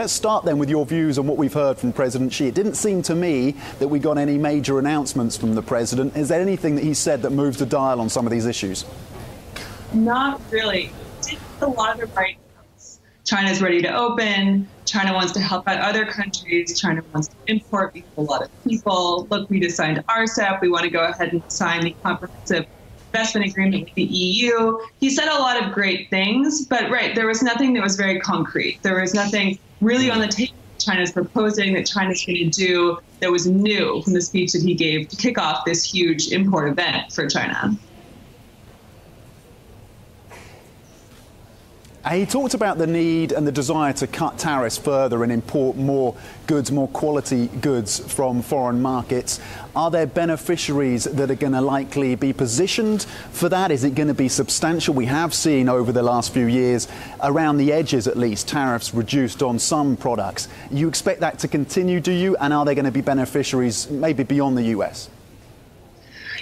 Let's start then with your views on what we've heard from President Xi. It didn't seem to me that we got any major announcements from the president. Is there anything that he said that moves the dial on some of these issues? Not really. Did a lot of the right things. China's ready to open. China wants to help out other countries. China wants to import a lot of people. Look, we just signed RCEP. We want to go ahead and sign the comprehensive investment agreement with the EU. He said a lot of great things, but there was nothing that was very concrete. There was nothing really on the table China's proposing that China's going to do that was new from the speech that he gave to kick off this huge import event for China. He talked about the need and the desire to cut tariffs further and import more goods, more quality goods from foreign markets. Are there beneficiaries that are going to likely be positioned for that? Is it going to be substantial? We have seen over the last few years, around the edges at least, tariffs reduced on some products. You expect that to continue, do you? And are there going to be beneficiaries maybe beyond the US?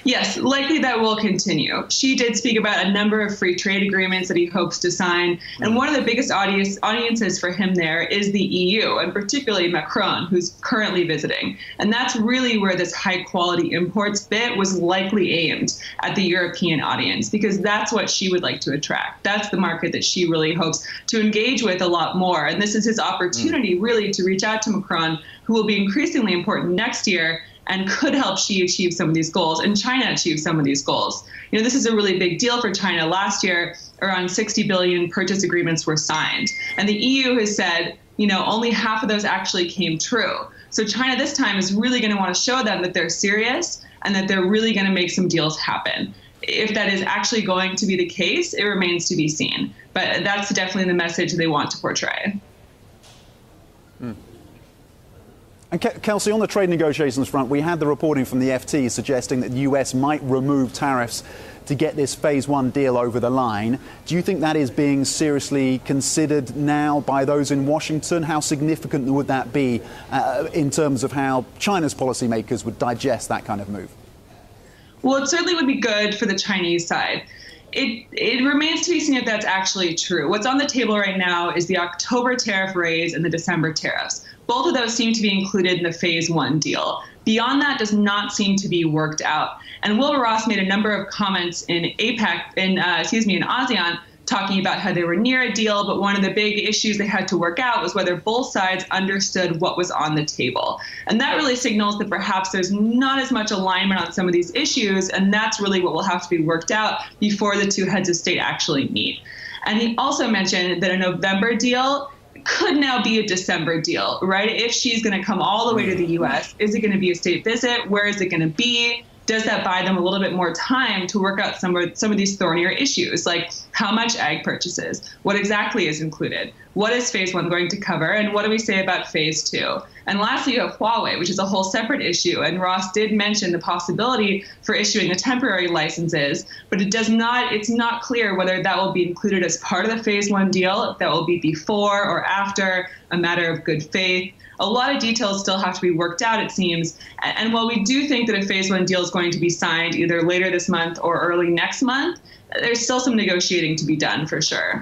Yes, likely that will continue. Xi did speak about a number of free trade agreements that he hopes to sign. And one of the biggest audiences for him there is the EU, and particularly Macron, who's currently visiting. And that's really where this high quality imports bit was likely aimed at the European audience, because that's what Xi would like to attract. That's the market that Xi really hopes to engage with a lot more. And this is his opportunity really to reach out to Macron, who will be increasingly important next year and could help Xi achieve some of these goals and China achieve some of these goals. You know, this is a really big deal for China. Last year, around 60 billion purchase agreements were signed. And the EU has said, only half of those actually came true. So China this time is really going to want to show them that they're serious and that they're really going to make some deals happen. If that is actually going to be the case, it remains to be seen. But that's definitely the message they want to portray. And Kelsey, on the trade negotiations front, we had the reporting from the FT suggesting that the US might remove tariffs to get this phase one deal over the line. Do you think that is being seriously considered now by those in Washington? How significant would that be in terms of how China's policymakers would digest that kind of move? Well, it certainly would be good for the Chinese side. It remains to be seen if that's actually true. What's on the table right now is the October tariff raise and the December tariffs. Both of those seem to be included in the phase one deal. Beyond that does not seem to be worked out. And Wilbur Ross made a number of comments in APEC, in ASEAN, talking about how they were near a deal, but one of the big issues they had to work out was whether both sides understood what was on the table. And that really signals that perhaps there's not as much alignment on some of these issues, and that's really what will have to be worked out before the two heads of state actually meet. And he also mentioned that a November deal could now be a December deal, right? If she's going to come all the way to the U.S., is it going to be a state visit? Where is it going to be? Does that buy them a little bit more time to work out some of these thornier issues, like how much ag purchases? What exactly is included? What is phase one going to cover? And what do we say about phase two? And lastly, you have Huawei, which is a whole separate issue. And Ross did mention the possibility for issuing the temporary licenses, but it's not clear whether that will be included as part of the phase one deal, if that will be before or after, a matter of good faith. A lot of details still have to be worked out, it seems. And while we do think that a phase one deal is going to be signed either later this month or early next month, there's still some negotiating to be done for sure.